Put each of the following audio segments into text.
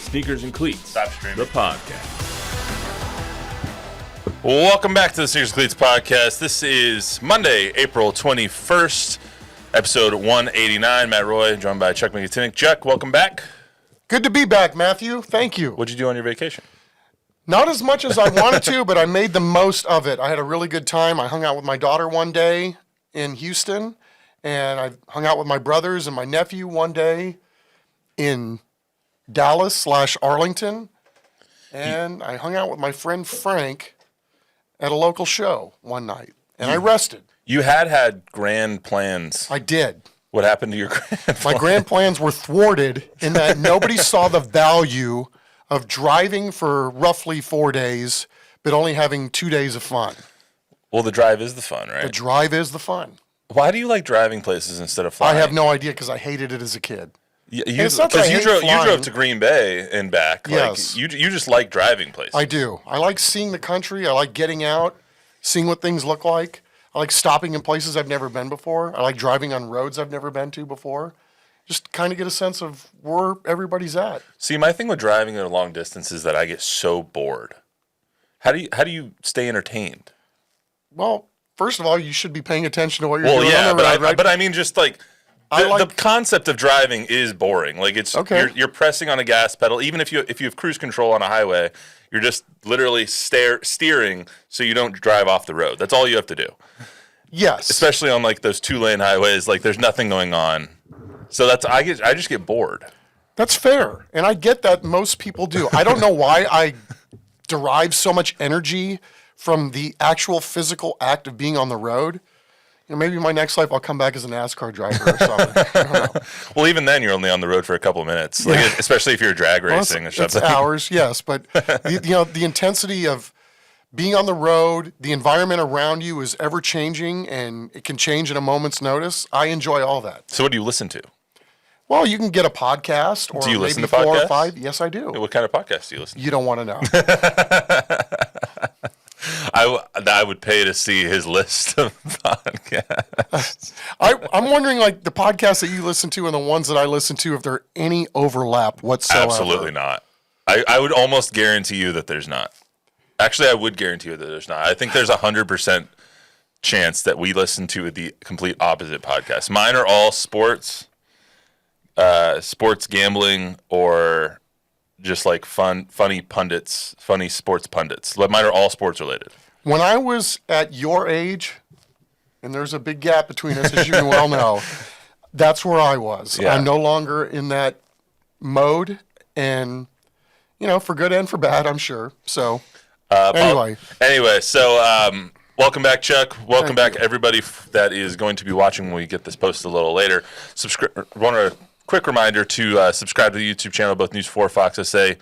Sneakers and Cleats, Stop streaming. the podcast. Welcome back to the Sneakers and Cleats podcast. This is Monday, April 21st, episode 189. Matt Roy, joined by Chuck Miketinac. Chuck, welcome back. Good to be back, Matthew. Thank you. What'd you do on your vacation? Not as much as I wanted to, but I made the most of it. I had a really good time. I hung out with my daughter one day in Houston, and I hung out with my brothers and my nephew one day in Dallas/Arlington, and I hung out with my friend Frank at a local show one night, and I rested. You had grand plans. I did. What happened to your grand plans? My grand plans were thwarted in that nobody saw the value of driving for roughly 4 days, but only having 2 days of fun. Well, the drive is the fun, right? The drive is the fun. Why do you like driving places instead of flying? I have no idea because I hated it as a kid. Because you drove to Green Bay and back. Yes. Like, you just like driving places. I do. I like seeing the country. I like getting out, seeing what things look like. I like stopping in places I've never been before. I like driving on roads I've never been to before. Just kind of get a sense of where everybody's at. See, my thing with driving at a long distance is that I get so bored. How do you stay entertained? Well, first of all, you should be paying attention to what you're doing on the road, right? But I mean, just like the concept of driving is boring. Like it's okay. You're pressing on a gas pedal. Even if you have cruise control on a highway, you're just literally steering so you don't drive off the road. That's all you have to do. Yes, especially on like those 2-lane highways. Like there's nothing going on. So I just get bored. That's fair, and I get that most people do. I don't know why I derive so much energy from the actual physical act of being on the road. You know, maybe in my next life I'll come back as a NASCAR driver or something. I don't know. Well, even then you're only on the road for a couple of minutes, like, especially if you're drag racing or something. It's hours, yes, but the intensity of being on the road, the environment around you is ever changing, and it can change at a moment's notice. I enjoy all that. So what do you listen to? Well, you can get a podcast, or do you listen maybe to 4 podcasts? or 5. Yes, I do. What kind of podcast do you listen to? You don't want to know. I would pay to see his list of podcasts. I'm wondering, like, the podcasts that you listen to and the ones that I listen to, if there are any overlap whatsoever. Absolutely not. I would almost guarantee you that there's not. Actually, I would guarantee you that there's not. I think there's 100% chance that we listen to the complete opposite podcast. Mine are all sports gambling, or just like funny pundits, funny sports pundits. Mine are all sports related. When I was at your age, and there's a big gap between us, as you well know, that's where I was. Yeah. I'm no longer in that mode, and, for good and for bad, I'm sure. So, anyway, so welcome back, Chuck. Welcome back, everybody that is going to be watching when we get this posted a little later. Quick reminder to subscribe to the YouTube channel, both News 4, Fox SA.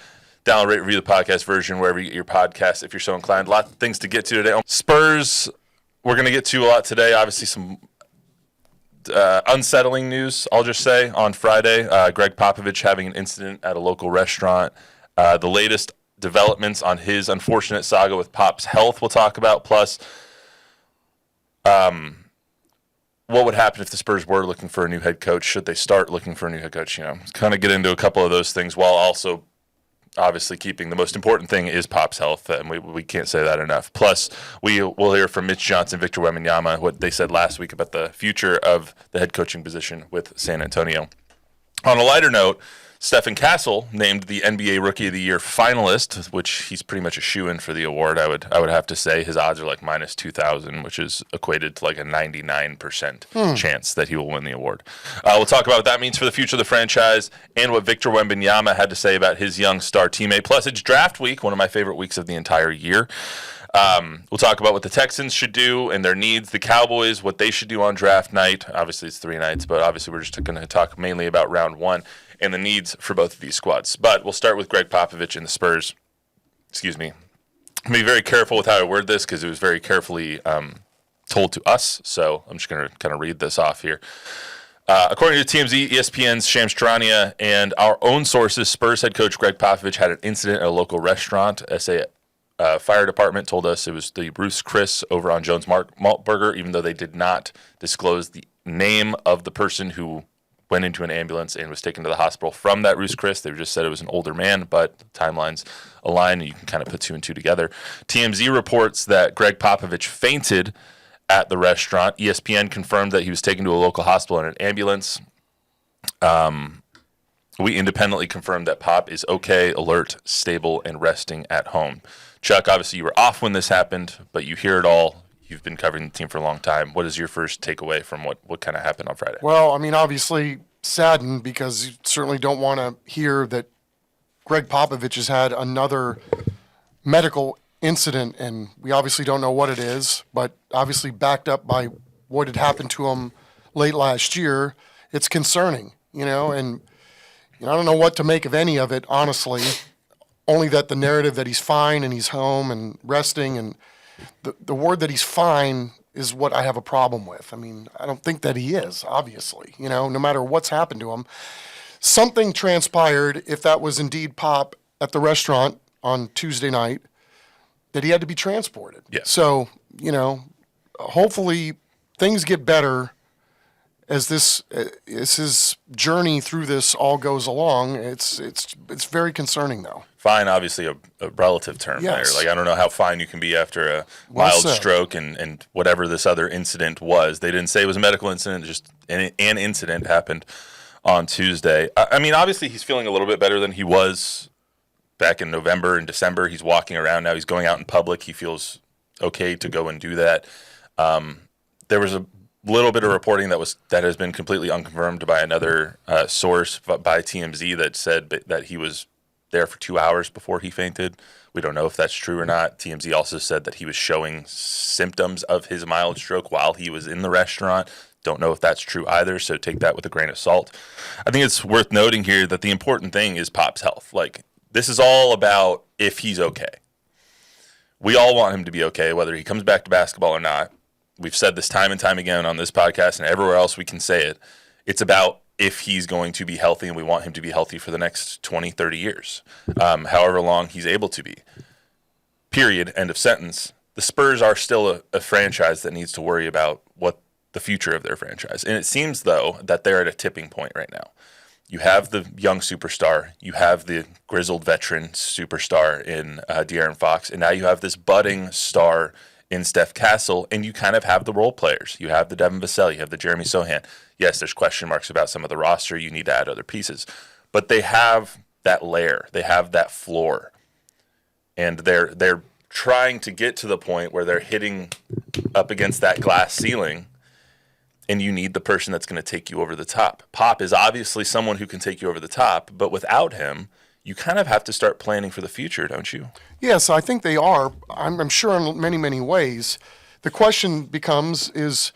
Download, rate, review the podcast version wherever you get your podcast if you're so inclined. A lot of things to get to today. Spurs, we're going to get to a lot today. Obviously, some unsettling news, I'll just say. On Friday, Gregg Popovich having an incident at a local restaurant. The latest developments on his unfortunate saga with Pop's health we'll talk about. Plus, what would happen if the Spurs were looking for a new head coach? Should they start looking for a new head coach? Kind of get into a couple of those things while also obviously keeping the most important thing is Pop's health, and we can't say that enough. Plus, we'll hear from Mitch Johnson, Victor Wembanyama, what they said last week about the future of the head coaching position with San Antonio. On a lighter note, Steph Castle named the NBA Rookie of the Year finalist, which he's pretty much a shoo-in for the award. I would have to say his odds are like minus 2,000, which is equated to like a 99% chance that he will win the award. We'll talk about what that means for the future of the franchise and what Victor Wembanyama had to say about his young star teammate. Plus, it's draft week, one of my favorite weeks of the entire year. We'll talk about what the Texans should do and their needs, the Cowboys, what they should do on draft night. Obviously, it's 3 nights, but obviously we're just going to talk mainly about round 1 and the needs for both of these squads. But we'll start with Gregg Popovich and the Spurs. Excuse me. I'm going to be very careful with how I word this because it was very carefully told to us. So I'm just going to kind of read this off here. According to TMZ, ESPN's Shams Charania, and our own sources, Spurs head coach Gregg Popovich had an incident at a local restaurant. SA Fire Department told us it was the Bruce Chris over on Jones Malt Burger, even though they did not disclose the name of the person who went into an ambulance and was taken to the hospital from that Ruth's Chris. They just said it was an older man, but the timelines align and you can kind of put two and two together. TMZ reports that Gregg Popovich fainted at the restaurant. ESPN confirmed that he was taken to a local hospital in an ambulance. We independently confirmed that Pop is okay, alert, stable, and resting at home. Chuck, obviously you were off when this happened, but you hear it all. You've been covering the team for a long time. What is your first takeaway from what kind of happened on Friday? Well, I mean, obviously saddened because you certainly don't want to hear that Gregg Popovich has had another medical incident, and we obviously don't know what it is, but obviously backed up by what had happened to him late last year. It's concerning, and I don't know what to make of any of it, honestly, only that the narrative that he's fine and he's home and resting, and the word that he's fine is what I have a problem with. I mean, I don't think that he is, obviously, no matter what's happened to him. Something transpired, if that was indeed Pop at the restaurant on Tuesday night, that he had to be transported. Yeah. So, hopefully things get better as his journey through this all goes along. It's very concerning, though. Fine, obviously a relative term Yes. there. Like, I don't know how fine you can be after a mild stroke and whatever this other incident was. They didn't say it was a medical incident, just an incident happened on Tuesday. I mean, obviously he's feeling a little bit better than he was back in November and December. He's walking around now. He's going out in public. He feels okay to go and do that. There was a little bit of reporting that has been completely unconfirmed by another source by TMZ that said that he was there for 2 hours before he fainted. We don't know if that's true or not. TMZ also said that he was showing symptoms of his mild stroke while he was in the restaurant. Don't know if that's true either, so take that with a grain of salt. I think it's worth noting here that the important thing is Pop's health. Like, this is all about if he's okay. We all want him to be okay, whether he comes back to basketball or not. We've said this time and time again on this podcast and everywhere else we can say it. It's about if he's going to be healthy, and we want him to be healthy for the next 20, 30 years, however long he's able to be. Period. End of sentence. The Spurs are still a franchise that needs to worry about what the future of their franchise. And it seems, though, that they're at a tipping point right now. You have the young superstar. You have the grizzled veteran superstar in De'Aaron Fox. And now you have this budding star in Steph Castle, and you kind of have the role players. You have the Devin Vassell, you have the Jeremy Sohan. Yes, there's question marks about some of the roster. You need to add other pieces. But they have that layer. They have that floor. And they're trying to get to the point where they're hitting up against that glass ceiling, and you need the person that's going to take you over the top. Pop is obviously someone who can take you over the top, but without him, you kind of have to start planning for the future, don't you? Yes, I think they are. I'm sure in many, many ways. The question becomes, is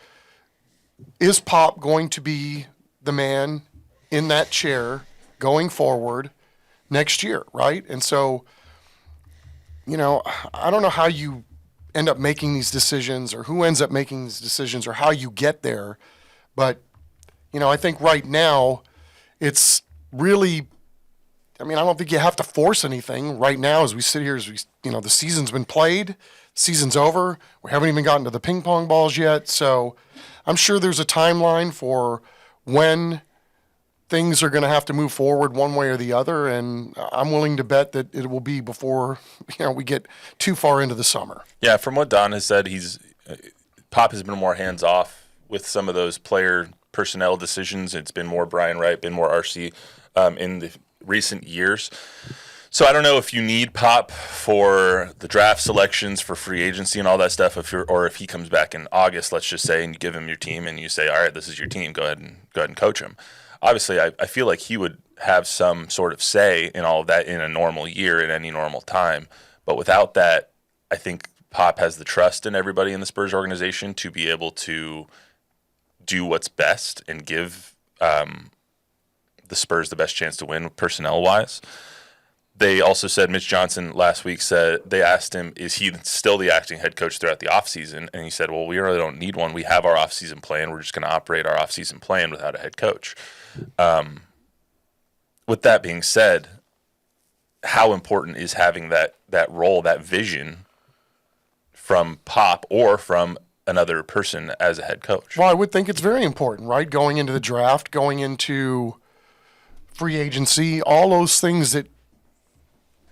Pop going to be the man in that chair going forward next year, right? And so, I don't know how you end up making these decisions or who ends up making these decisions or how you get there. But, I think right now it's really, I don't think you have to force anything right now as we sit here, the season's been played, season's over. We haven't even gotten to the ping pong balls yet. So I'm sure there's a timeline for when things are going to have to move forward one way or the other. And I'm willing to bet that it will be before, we get too far into the summer. Yeah. From what Don has said, Pop has been more hands off with some of those player personnel decisions. It's been more Brian Wright, been more RC in the recent years. So I don't know if you need Pop for the draft selections, for free agency and all that stuff, or if he comes back in August, let's just say, and you give him your team and you say, all right, this is your team, go ahead and coach him. Obviously, I feel like he would have some sort of say in all of that in a normal year, in any normal time. But without that, I think Pop has the trust in everybody in the Spurs organization to be able to do what's best and give the Spurs the best chance to win personnel-wise. They also said, Mitch Johnson last week said, they asked him, is he still the acting head coach throughout the offseason? And he said, well, we really don't need one. We have our offseason plan. We're just going to operate our offseason plan without a head coach. With that being said, how important is having that role, that vision from Pop or from another person as a head coach. Well, I would think it's very important, right? Going into the draft, going into free agency, all those things that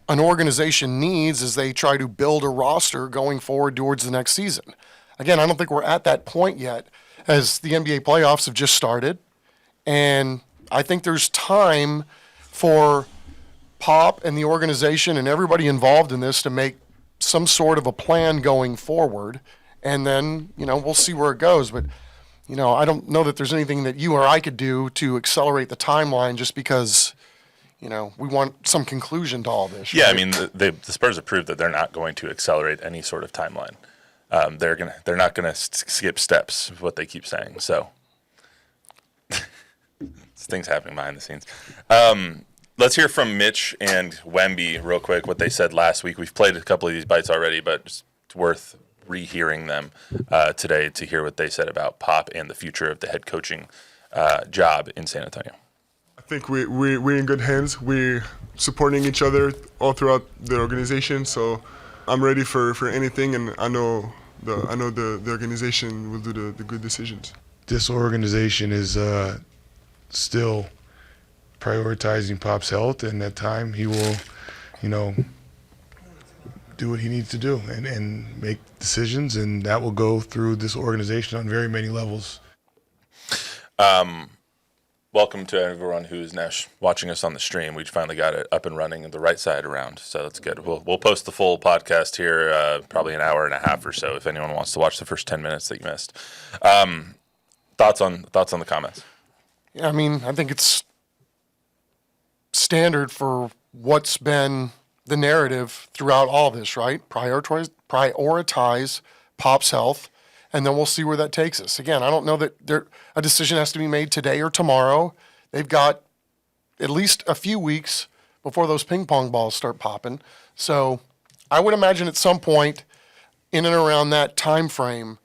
an organization needs as they try to build a roster going forward towards the next season. Again, I don't think we're at that point yet, as the NBA playoffs have just started. And I think there's time for Pop and the organization and everybody involved in this to make some sort of a plan going forward. And then, we'll see where it goes. But, I don't know that there's anything that you or I could do to accelerate the timeline just because, we want some conclusion to all this. Yeah, right? I mean, the Spurs have proved that they're not going to accelerate any sort of timeline. They're not gonna skip steps, is what they keep saying. So things happening behind the scenes. Let's hear from Mitch and Wemby real quick, what they said last week. We've played a couple of these bites already, but it's worth rehearing them today to hear what they said about Pop and the future of the head coaching job in San Antonio. I think we're in good hands. We're supporting each other all throughout the organization, so I'm ready for anything, and I know the organization will do the good decisions. This organization is still prioritizing Pop's health, and at time he will, do what he needs to do and make decisions, and that will go through this organization on very many levels. Welcome to everyone who's now watching us on the stream. We finally got it up and running the right side around, so that's good. We'll post the full podcast here probably an hour and a half or so if anyone wants to watch the first 10 minutes that you missed. Thoughts on the comments? Yeah, I mean, I think it's standard for what's been the narrative throughout all this, right? Prioritize Pop's health, and then we'll see where that takes us. Again, I don't know that a decision has to be made today or tomorrow. They've got at least a few weeks before those ping pong balls start popping. So I would imagine at some point in and around that time frame,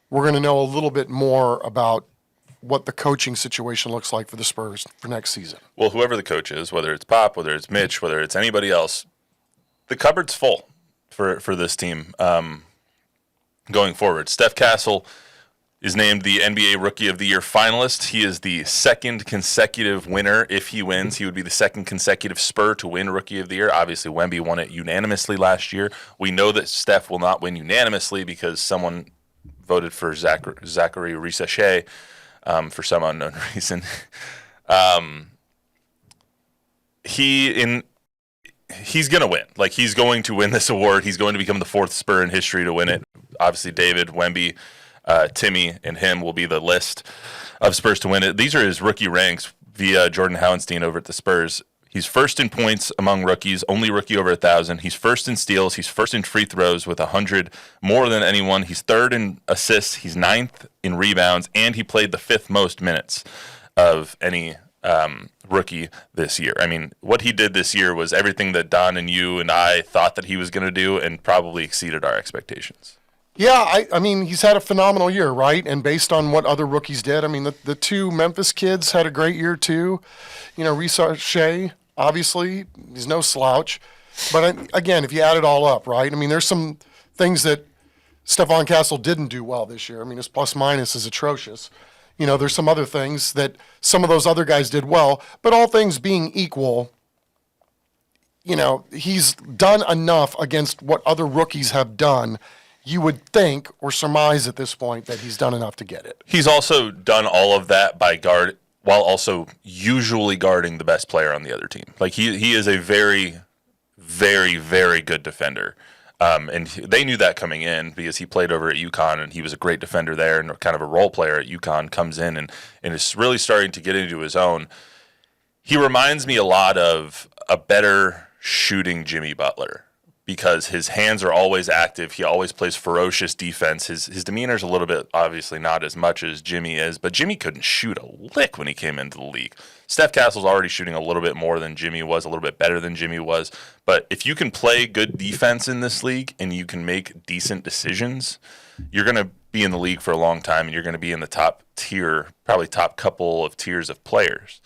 we're going to know a little bit more about what the coaching situation looks like for the Spurs for next season. Well, whoever the coach is, whether it's Pop, whether it's Mitch, whether it's anybody else, the cupboard's full for this team going forward. Steph Castle is named the NBA Rookie of the Year finalist. He is the second consecutive winner. If he wins, he would be the second consecutive Spur to win Rookie of the Year. Obviously, Wemby won it unanimously last year. We know that Steph will not win unanimously because someone voted for Zachary Risachet for some unknown reason. He's going to win. Like, he's going to win this award. He's going to become the fourth Spur in history to win it. Obviously, David, Wemby, Timmy, and him will be the list of Spurs to win it. These are his rookie ranks via Jordan Howenstein over at the Spurs. He's first in points among rookies, only rookie over 1,000. He's first in steals. He's first in free throws with 100, more than anyone. He's third in assists. He's ninth in rebounds, and he played the fifth most minutes of any rookie this year. I mean, what he did this year was everything that Don and you and I thought that he was going to do, and probably exceeded our expectations. Yeah, I mean, he's had a phenomenal year, right? And based on what other rookies did, I mean, the two Memphis kids had a great year too. Risachet, obviously, he's no slouch. But again, if you add it all up, right? I mean, there's some things that Stephon Castle didn't do well this year. I mean, his plus-minus is atrocious. There's some other things that some of those other guys did well. But all things being equal, he's done enough against what other rookies have done. You would think or surmise at this point that he's done enough to get it. He's also done all of that while also usually guarding the best player on the other team. Like, he is a very, very, very good defender. And they knew that coming in because he played over at UConn, and he was a great defender there and kind of a role player at UConn, comes in and is really starting to get into his own. He reminds me a lot of a better shooting Jimmy Butler, because his hands are always active. He always plays ferocious defense. His demeanor's a little bit, obviously not as much as Jimmy is, but Jimmy couldn't shoot a lick when he came into the league. Steph Castle's already shooting a little bit more than Jimmy was, a little bit better than Jimmy was. But if you can play good defense in this league and you can make decent decisions, you're going to be in the league for a long time, and you're going to be in the top tier, probably top couple of tiers of players.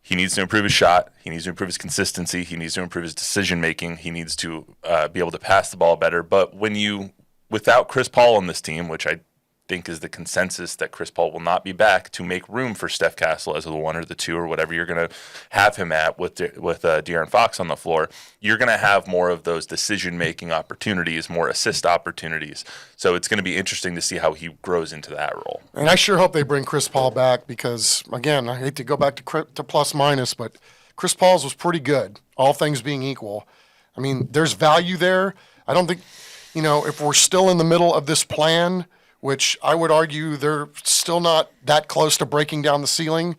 He needs to improve his shot. He needs to improve his consistency. He needs to improve his decision-making. He needs to be able to pass the ball better. But without Chris Paul on this team, which I think is the consensus that Chris Paul will not be back to make room for Steph Castle as the 1 or the 2 or whatever you're going to have him at with De'Aaron Fox on the floor. You're going to have more of those decision-making opportunities, more assist opportunities. So it's going to be interesting to see how he grows into that role. And I sure hope they bring Chris Paul back because, again, I hate to go back to plus minus, but Chris Paul's was pretty good, all things being equal. I mean, there's value there. I don't think, if we're still in the middle of this plan, which I would argue they're still not that close to breaking down the ceiling,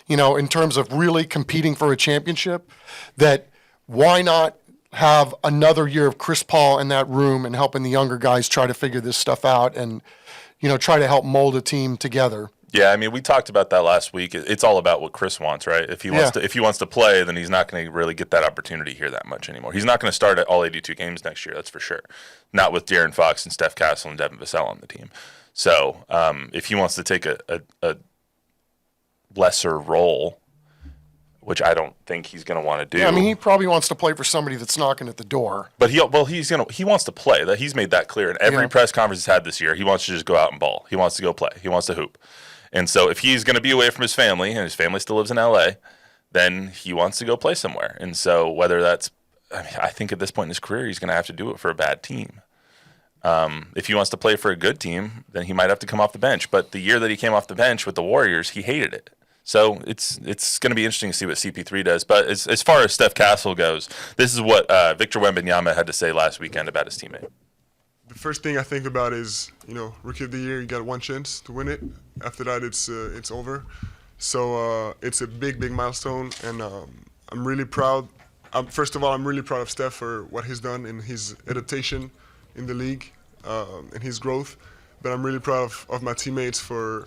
in terms of really competing for a championship, that why not have another year of Chris Paul in that room and helping the younger guys try to figure this stuff out and, try to help mold a team together. Yeah, I mean, we talked about that last week. It's all about what Chris wants, right? If he wants to play, then he's not going to really get that opportunity here that much anymore. He's not going to start at all 82 games next year, that's for sure. Not with De'Aaron Fox and Steph Castle and Devin Vassell on the team. So if he wants to take a lesser role, which I don't think he's going to want to do. Yeah, I mean, he probably wants to play for somebody that's knocking at the door. But he wants to play. That he's made that clear in every press conference he's had this year. He wants to just go out and ball. He wants to go play. He wants to hoop. And so if he's going to be away from his family, and his family still lives in LA, then he wants to go play somewhere. And so whether that's, I think at this point in his career, he's going to have to do it for a bad team. If he wants to play for a good team, then he might have to come off the bench. But the year that he came off the bench with the Warriors, he hated it. So it's going to be interesting to see what CP3 does. But as far as Steph Castle goes, this is what Victor Wembanyama had to say last weekend about his teammate. The first thing I think about is, Rookie of the Year, you got one chance to win it. After that, it's over. So it's a big, big milestone, and I'm really proud. First of all, I'm really proud of Steph for what he's done in his adaptation in the league and his growth. But I'm really proud of my teammates for,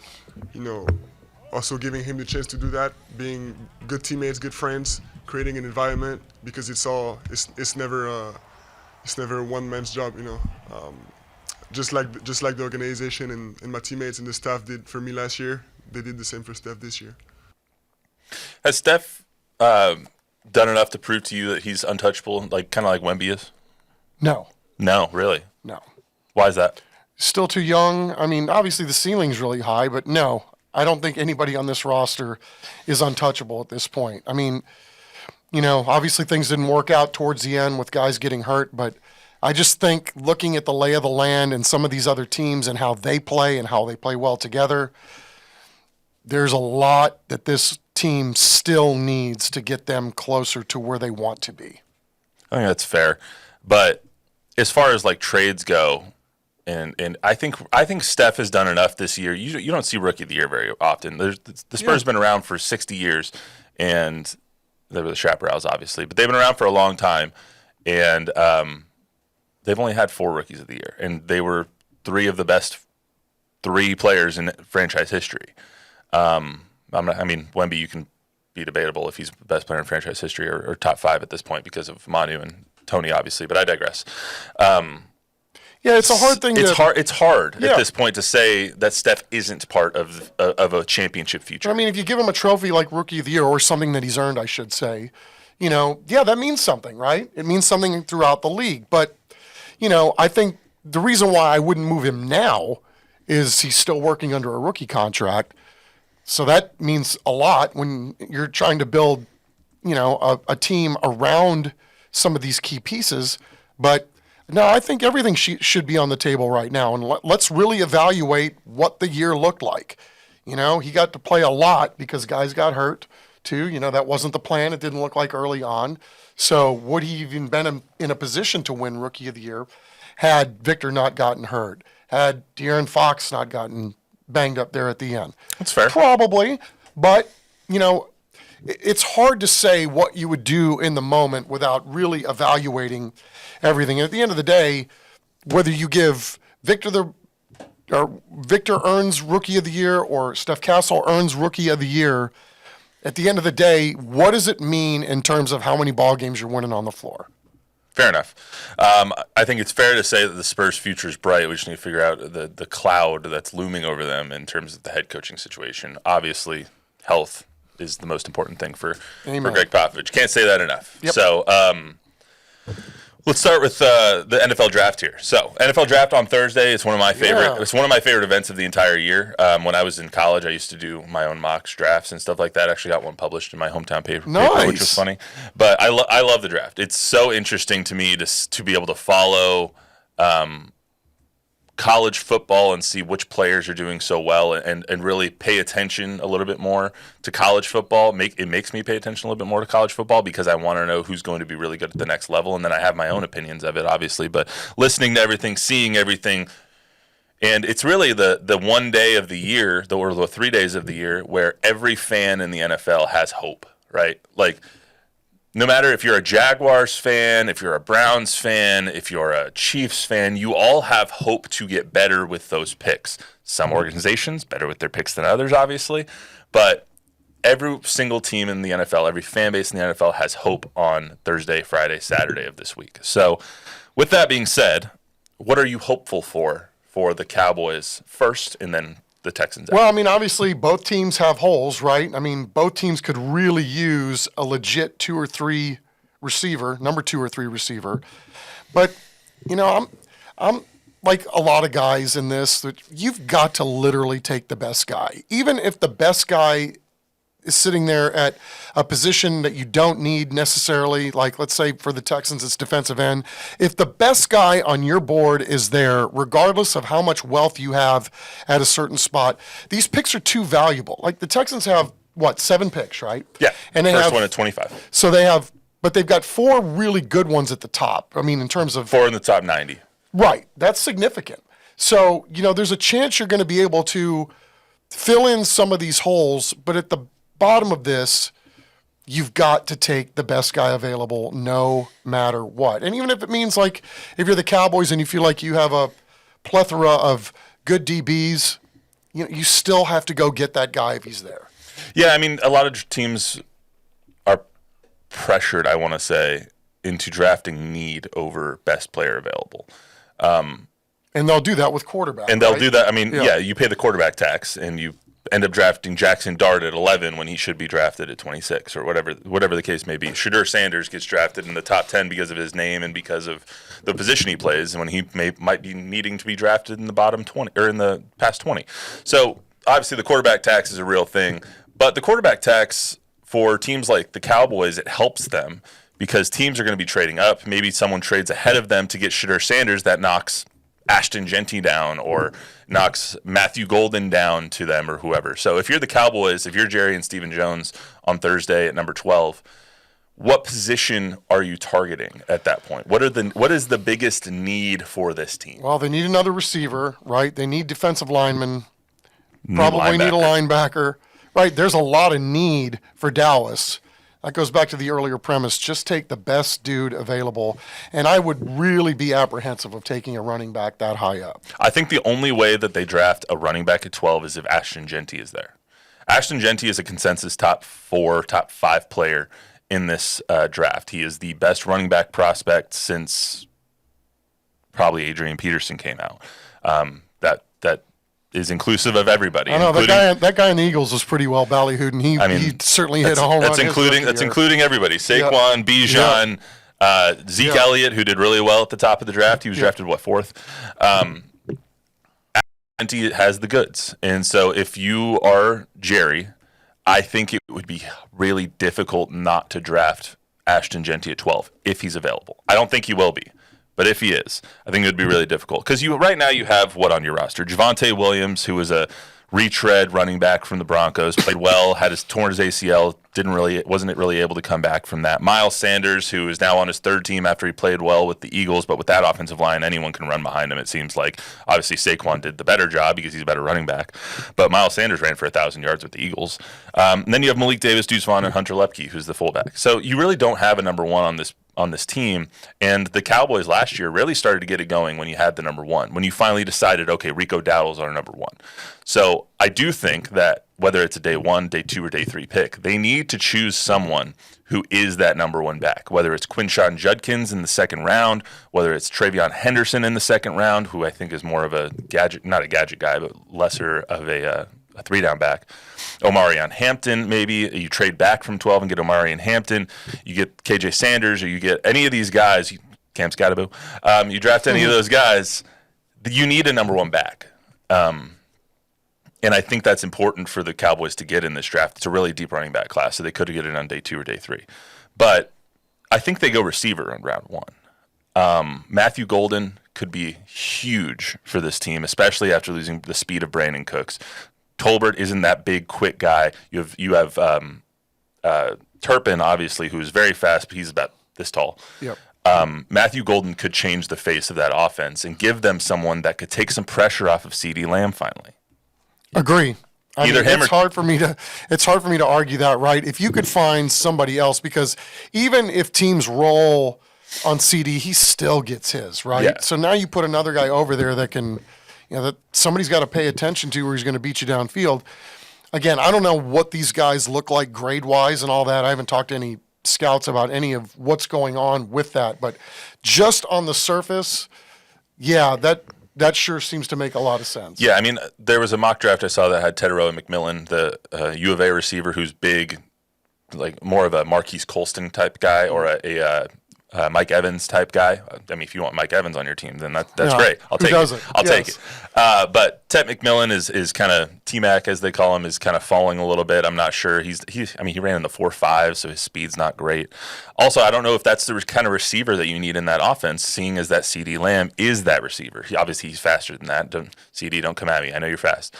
also giving him the chance to do that, being good teammates, good friends, creating an environment, because it's never a one man's job, just like the organization and my teammates and the staff did for me last year, they did the same for Steph this year. Has Steph done enough to prove to you that he's untouchable, kind of like Wemby is? No. No, really? No. Why is that? Still too young. I mean, obviously the ceiling's really high, but no. I don't think anybody on this roster is untouchable at this point. I mean, obviously things didn't work out towards the end with guys getting hurt, but I just think looking at the lay of the land and some of these other teams and how they play and how they play well together, there's a lot that this team still needs to get them closer to where they want to be. I think that's fair. But as far as trades go, and I think Steph has done enough this year. You don't see Rookie of the Year very often. The Spurs have been around for 60 years, and they were the Chaparrals, obviously, but they've been around for a long time, and they've only had 4 Rookies of the Year, and they were 3 of the best 3 players in franchise history. Wemby, you can be debatable if he's the best player in franchise history or top 5 at this point because of Manu and Tony, obviously, but I digress. Yeah, it's a hard thing. It's hard at this point to say that Steph isn't part of a championship future. I mean, if you give him a trophy like Rookie of the Year or something that he's earned, I should say, that means something, right? It means something throughout the league. But, I think the reason why I wouldn't move him now is he's still working under a rookie contract. So that means a lot when you're trying to build, a team around some of these key pieces. But no, I think everything should be on the table right now, and let's really evaluate what the year looked like. He got to play a lot because guys got hurt, too. That wasn't the plan. It didn't look like early on. So would he even been in a position to win Rookie of the Year had Victor not gotten hurt, had De'Aaron Fox not gotten banged up there at the end? That's fair. Probably, but, it's hard to say what you would do in the moment without really evaluating everything. At the end of the day, whether you give Victor earns Rookie of the Year or Steph Castle earns Rookie of the Year, at the end of the day, what does it mean in terms of how many ball games you're winning on the floor? Fair enough. I think it's fair to say that the Spurs' future is bright. We just need to figure out the cloud that's looming over them in terms of the head coaching situation. Obviously, health is the most important thing for Gregg Popovich. Can't say that enough. Yep. So Let's start with the NFL draft here. So, NFL draft on Thursday. It's one of my favorite. Yeah. It's one of my favorite events of the entire year. When I was in college, I used to do my own mocks drafts and stuff like that. I actually got one published in my hometown paper, which was funny. But I love the draft. It's so interesting to me to be able to follow college football and see which players are doing so well and really pay attention a little bit more to college football. It makes me pay attention a little bit more to college football because I want to know who's going to be really good at the next level. And then I have my own opinions of it, obviously, but listening to everything, seeing everything. And it's really the one day of the year, or the 3 days of the year, where every fan in the NFL has hope, right? Like, no matter if you're a Jaguars fan, if you're a Browns fan, if you're a Chiefs fan, you all have hope to get better with those picks. Some organizations better with their picks than others, obviously, but every single team in the NFL, every fan base in the NFL has hope on Thursday, Friday, Saturday of this week. So with that being said, what are you hopeful for the Cowboys first and then the Texans? Well, I mean, obviously both teams have holes, right? I mean, both teams could really use a legit number 2 or 3 receiver. But, you know, I'm like a lot of guys in this, that you've got to literally take the best guy. Even if the best guy is sitting there at a position that you don't need necessarily, like let's say for the Texans, it's defensive end. If the best guy on your board is there, regardless of how much wealth you have at a certain spot, these picks are too valuable. Like the Texans have, 7 picks, right? Yeah, and they first have, one at 25. So they have, but they've got 4 really good ones at the top. I mean, in terms of 4 in the top 90. Right, that's significant. So, you know, there's a chance you're going to be able to fill in some of these holes, but at the bottom of this, you've got to take the best guy available no matter what. And even if it means, like, if you're the Cowboys and you feel like you have a plethora of good DBs, you know, you still have to go get that guy if he's there. Yeah, I mean, a lot of teams are pressured, I want to say, into drafting need over best player available. And they'll do that with quarterback. And they'll right? do that. I mean, yeah, you pay the quarterback tax, and you end up drafting Jackson Dart at 11 when he should be drafted at 26 or whatever the case may be. Shadur Sanders gets drafted in the top 10 because of his name and because of the position he plays, when he might be needing to be drafted in the bottom 20 or in the past 20. So obviously the quarterback tax is a real thing, but the quarterback tax for teams like the Cowboys, it helps them because teams are going to be trading up. Maybe someone trades ahead of them to get Shadur Sanders that knocks Ashton Genty down or knocks Matthew Golden down to them or whoever. So if you're the Cowboys, if you're Jerry and Stephen Jones on Thursday at number 12, what position are you targeting at that point? What is the biggest need for this team? Well, they need another receiver, right? They need defensive linemen. Probably need a linebacker. Right, there's a lot of need for Dallas. That goes back to the earlier premise. Just take the best dude available. And I would really be apprehensive of taking a running back that high up. I think the only way that they draft a running back at 12 is if Ashton Genty is there. Ashton Genty is a consensus top 4, top 5 player in this draft. He is the best running back prospect since probably Adrian Peterson came out. That is inclusive of everybody. I know that guy in the Eagles was pretty well ballyhooed, and he certainly hit a home run. That's including everybody: Saquon, Bijan, Zeke Elliott, who did really well at the top of the draft. He was drafted 4th. Genty has the goods, and so if you are Jerry, I think it would be really difficult not to draft Ashton Genty at 12 if he's available. I don't think he will be. But if he is, I think it would be really difficult. Because right now you have what on your roster? Javonte Williams, who was a retread running back from the Broncos, played well, torn his ACL, wasn't really able to come back from that. Miles Sanders, who is now on his 3rd team after he played well with the Eagles, but with that offensive line, anyone can run behind him, it seems like. Obviously, Saquon did the better job because he's a better running back. But Miles Sanders ran for 1,000 yards with the Eagles. And then you have Malik Davis, Deuce Vaughn, and Hunter Lepke, who's the fullback. So you really don't have a number 1 on this team, and the Cowboys last year really started to get it going when you had the number 1, when you finally decided, okay, Rico Dowdle's our number 1. So I do think that whether it's a day 1, day 2, or day 3 pick, they need to choose someone who is that number 1 back, whether it's Quinshon Judkins in the 2nd round, whether it's Travion Henderson in the 2nd round, who I think is more of a gadget, not a gadget guy, but lesser of a 3-down back. Omarion Hampton, maybe you trade back from 12 and get Omarion Hampton. You get KJ Sanders, or you get any of these guys. Cam Scatterbo. You draft any of those guys, you need a number one back. And I think that's important for the Cowboys to get in this draft. It's a really deep running back class, so they could get it on day 2 or day 3. But I think they go receiver on round 1. Matthew Golden could be huge for this team, especially after losing the speed of Brandon Cooks. Tolbert isn't that big, quick guy. You have Turpin, obviously, who's very fast, but he's about this tall. Yep. Matthew Golden could change the face of that offense and give them someone that could take some pressure off of CeeDee Lamb finally. Agree. Either him it's hard for me to argue that, right? If you could find somebody else, because even if teams roll on CD, he still gets his, right? Yeah. So now you put another guy over there that can, that somebody's got to pay attention to, where he's going to beat you downfield. Again, I don't know what these guys look like grade-wise and all that. I haven't talked to any scouts about any of what's going on with that, but just on the surface, yeah, that sure seems to make a lot of sense. Yeah, I mean, there was a mock draft I saw that had Tedero and McMillan, the U of A receiver who's big, like more of a Marquise Colston type guy or a Mike Evans type guy. I mean, if you want Mike Evans on your team, then that's great. I'll take it. I'll take it. But Ted McMillan is kind of T-Mac, as they call him, is kind of falling a little bit. I'm not sure. He ran in the 4.5, so his speed's not great. Also, I don't know if that's the kind of receiver that you need in that offense, seeing as that CeeDee Lamb is that receiver. Obviously, he's faster than that. CeeDee, don't come at me. I know you're fast.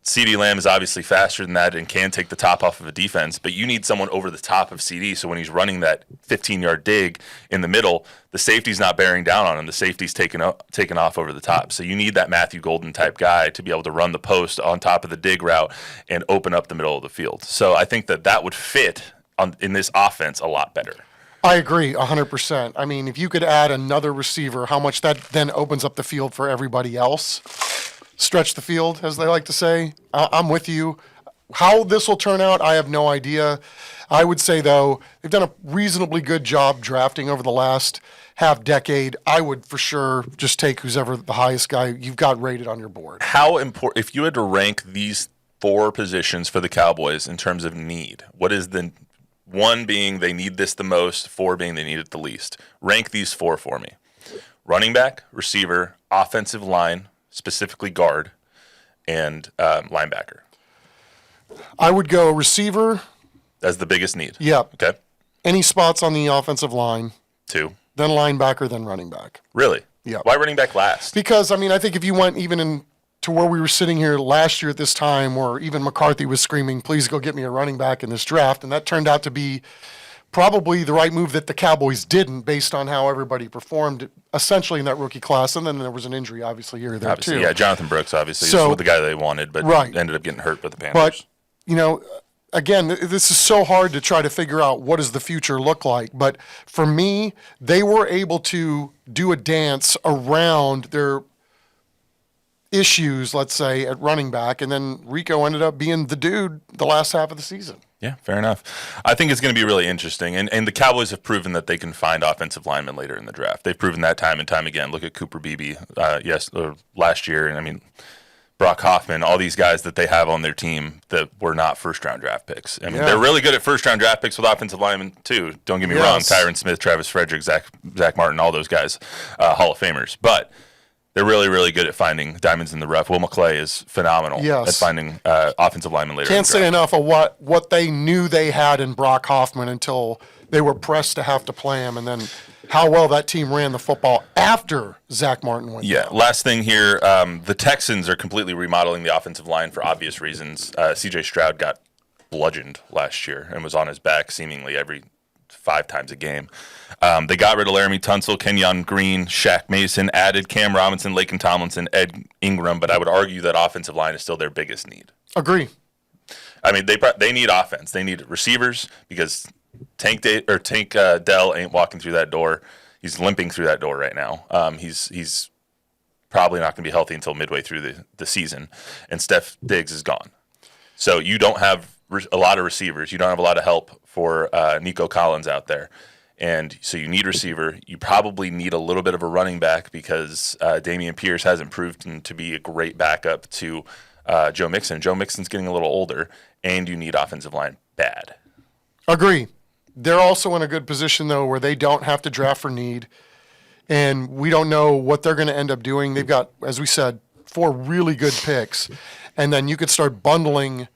CeeDee Lamb is obviously faster than that and can take the top off of a defense, but you need someone over the top of CeeDee, so when he's running that 15-yard dig in the middle, the safety's not bearing down on him. The safety's taken off over the top. So you need that Matthew Golden type guy to be able to run the post on top of the dig route and open up the middle of the field. So I think that would fit in this offense a lot better. I agree 100%. I mean, if you could add another receiver, how much that then opens up the field for everybody else. Stretch the field, as they like to say. I'm with you. How this will turn out, I have no idea. I would say, though, they've done a reasonably good job drafting over the last half decade. I would for sure just take who's ever the highest guy you've got rated on your board. How important, if you had to rank these 4 positions for the Cowboys in terms of need, what is the 1 being they need this the most, 4 being they need it the least? Rank these 4 for me. Running back, receiver, offensive line, specifically guard, and linebacker. I would go receiver. As the biggest need. Yep. Okay. Any spots on the offensive line. 2. Then linebacker, then running back. Really? Yeah. Why running back last? Because, I mean, I think if you went even to where we were sitting here last year at this time, where even McCarthy was screaming, please go get me a running back in this draft, and that turned out to be probably the right move that the Cowboys didn't, based on how everybody performed essentially in that rookie class. And then there was an injury, obviously, here or there, obviously, too. Yeah, Jonathan Brooks, obviously, was the guy they wanted, but ended up getting hurt with the Panthers. But, again, this is so hard to try to figure out what does the future look like. But for me, they were able to do a dance around their issues, let's say, at running back, and then Rico ended up being the dude the last half of the season. Yeah, fair enough. I think it's going to be really interesting. And the Cowboys have proven that they can find offensive linemen later in the draft. They've proven that time and time again. Look at Cooper Beebe last year. And I mean, Brock Hoffman, all these guys that they have on their team that were not first-round draft picks. I mean, they're really good at first-round draft picks with offensive linemen, too. Don't get me wrong. Tyron Smith, Travis Frederick, Zach Martin, all those guys, Hall of Famers. But they're really, really good at finding diamonds in the rough. Will McClay is phenomenal at finding offensive linemen later. Can't say enough of what they knew they had in Brock Hoffman until they were pressed to have to play him, and then how well that team ran the football after Zach Martin went down. Last thing here, the Texans are completely remodeling the offensive line for obvious reasons. C.J. Stroud got bludgeoned last year and was on his back seemingly every 5 times a game. They got rid of Laramie Tunsil, Kenyon Green, Shaq Mason, added Cam Robinson, Laken Tomlinson, Ed Ingram, but I would argue that offensive line is still their biggest need. Agree. I mean, they need offense. They need receivers because Tank Dell ain't walking through that door. He's limping through that door right now. He's probably not going to be healthy until midway through the season, and Steph Diggs is gone. So you don't have a lot of receivers. You don't have a lot of help for Nico Collins out there. And so you need receiver. You probably need a little bit of a running back because Dameon Pierce hasn't proved to be a great backup to Joe Mixon. Joe Mixon's getting a little older, and you need offensive line bad. Agree. They're also in a good position, though, where they don't have to draft for need. And we don't know what they're going to end up doing. They've got, as we said, 4 really good picks. And then you could start bundling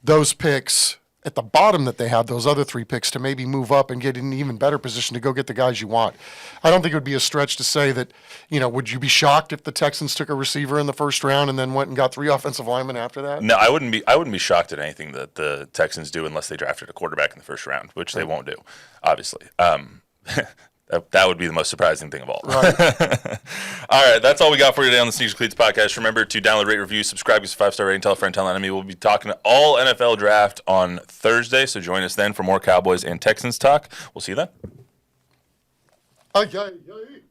those picks at the bottom that they have, those other 3 picks, to maybe move up and get in an even better position to go get the guys you want. I don't think it would be a stretch to say that, would you be shocked if the Texans took a receiver in the first round and then went and got 3 offensive linemen after that? No, I wouldn't be shocked at anything that the Texans do unless they drafted a quarterback in the first round, which they won't do, obviously. That would be the most surprising thing of all. Right. All right, that's all we got for you today on the Sneakers and Cleats podcast. Remember to download, rate, review, subscribe, give us a 5-star rating, tell a friend, tell an enemy. We'll be talking all NFL draft on Thursday, so join us then for more Cowboys and Texans talk. We'll see you then. Ay, ay, ay.